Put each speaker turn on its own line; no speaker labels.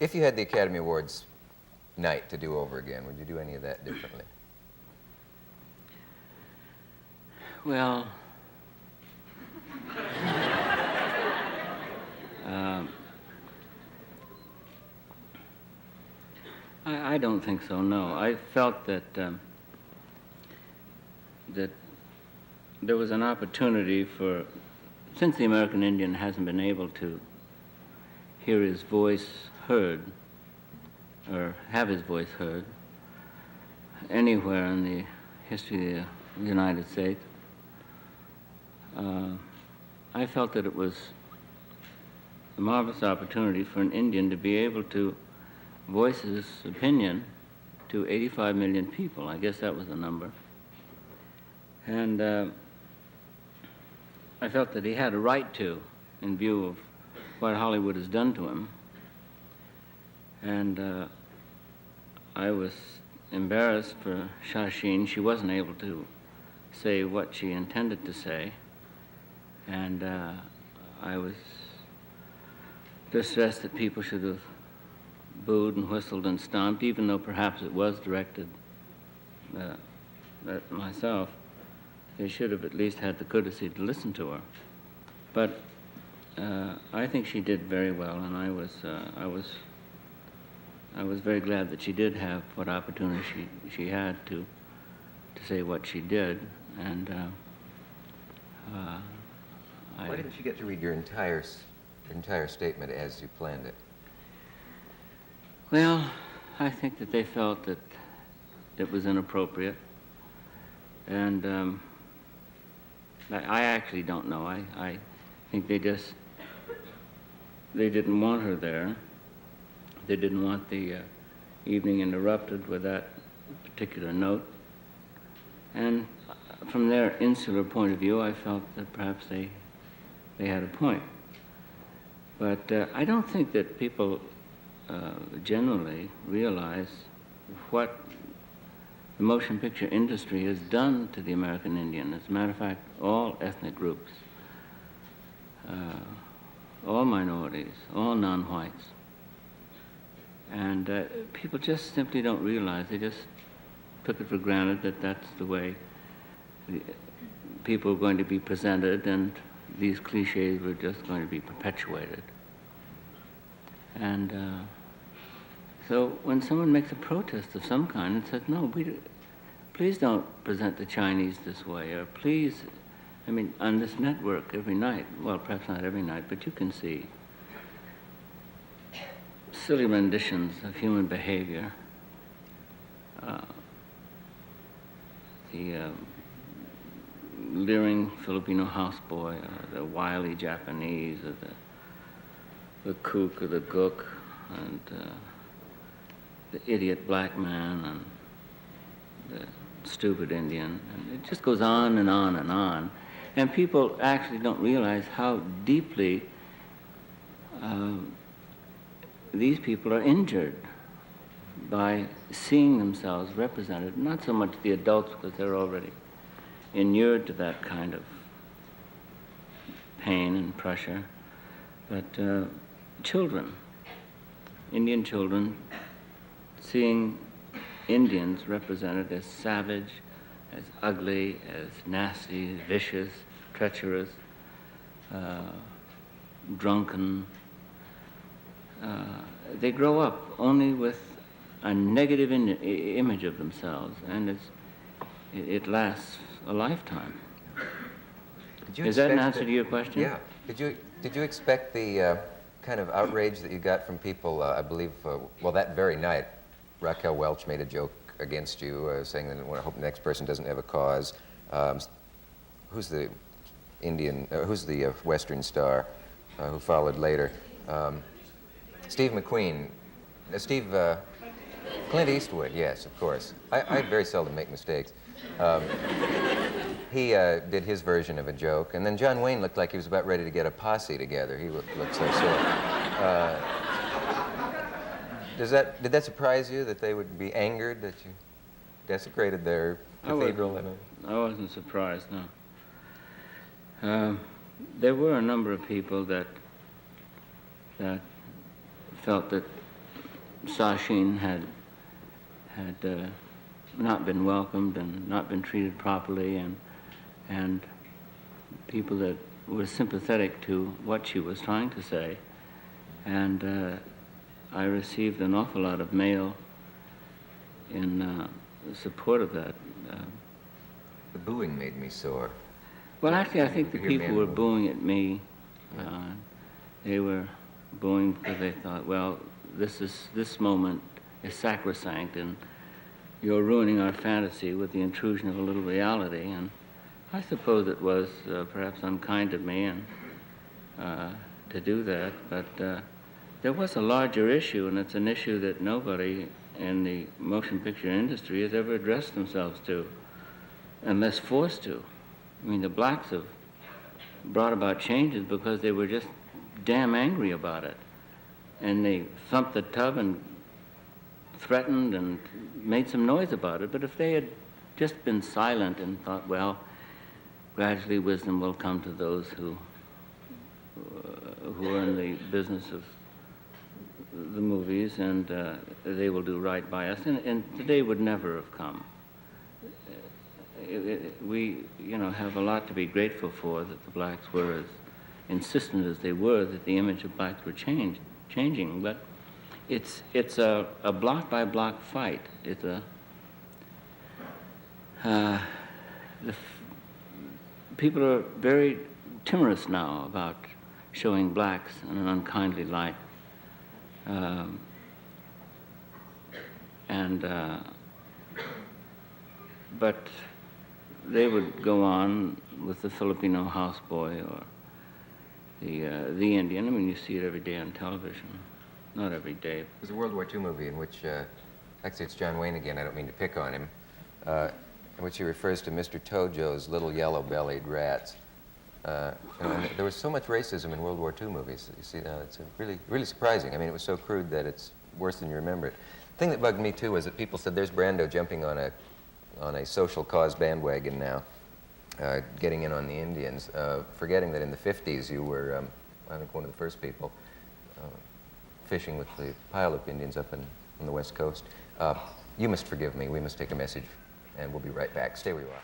If you had the Academy Awards night to do over again, would you do any of that differently?
Well, I don't think so, no. I felt that that there was an opportunity for, since the American Indian hasn't been able to hear his voice heard, or have his voice heard, anywhere in the history of the United States, I felt that it was a marvelous opportunity for an Indian to be able to voice his opinion to 85 million people. I guess that was the number. And I felt that he had a right to, in view of what Hollywood has done to him. And I was embarrassed for Shashin. She wasn't able to say what she intended to say. And I was distressed that people should have booed and whistled and stomped, even though perhaps it was directed at myself. They should have at least had the courtesy to listen to her. But I think she did very well, and I was very glad that she did have what opportunity she had to say what she did. And
why didn't you get to read your entire statement as you planned it?
Well, I think that they felt that it was inappropriate, and I actually don't know. I think they didn't want her there. They didn't want the evening interrupted with that particular note. And from their insular point of view, I felt that perhaps they had a point. But I don't think that people generally realize what the motion picture industry has done to the American Indian. As a matter of fact, all ethnic groups, all minorities, all non-whites. And people just simply don't realize. They just took it for granted that that's the way people are going to be presented, and these cliches were just going to be perpetuated. And so when someone makes a protest of some kind and says, no, please don't present the Chinese this way, or please, I mean, on this network every night, well, perhaps not every night, but you can see silly renditions of human behavior. The leering Filipino houseboy, the wily Japanese, or the kook or the gook, and the idiot black man, and the stupid Indian, and it just goes on and on and on. And people actually don't realize how deeply these people are injured by seeing themselves represented, not so much the adults because they're already inured to that kind of pain and pressure, but children, Indian children, seeing Indians represented as savage, as ugly, as nasty, vicious, treacherous, drunken. They grow up only with a negative image of themselves, and it lasts a lifetime. Is that an answer to your question?
Yeah. Did you expect the kind of outrage that you got from people? I believe, well, that very night, Raquel Welch made a joke against you, saying that I hope the next person doesn't have a cause. Who's the Indian? Who's the Western star who followed later? Steve McQueen. Clint Eastwood, yes, of course. I very seldom make mistakes. He did his version of a joke, and then John Wayne looked like he was about ready to get a posse together. He looked so sore. Did that surprise you, that they would be angered that you desecrated their cathedral?
I wasn't surprised, no. There were a number of people that felt that Sachin had not been welcomed and not been treated properly, and people that were sympathetic to what she was trying to say. And I received an awful lot of mail in support of that.
The booing made me sore.
Well, actually, I think the people were booing at me. They were booing because they thought, well, this moment is sacrosanct, and you're ruining our fantasy with the intrusion of a little reality. And I suppose it was perhaps unkind of me and to do that, but there was a larger issue, and it's an issue that nobody in the motion picture industry has ever addressed themselves to, unless forced to. I mean, the blacks have brought about changes because they were just damn angry about it. And they thumped the tub and threatened and made some noise about it. But if they had just been silent and thought, well, gradually wisdom will come to those who are in the business of the movies, and they will do right by us. And the day would never have come. We, have a lot to be grateful for that the blacks were as insistent as they were that the image of blacks were changing. But it's a block by block fight. It's people are very timorous now about showing blacks in an unkindly light. But they would go on with the Filipino houseboy or the Indian. I mean, you see it every day on television. Not every day.
There's a World War II movie in which, actually it's John Wayne again, I don't mean to pick on him, in which he refers to Mr. Tojo's little yellow-bellied rats. And there was so much racism in World War II movies. You see, it's really, really surprising. I mean, it was so crude that it's worse than you remember it. The thing that bugged me, too, was that people said, there's Brando jumping on a social cause bandwagon now, getting in on the Indians, forgetting that in the 50s you were, I think, one of the first people fishing with the Puyallup Indians up on the West Coast. You must forgive me. We must take a message, and we'll be right back. Stay where you are.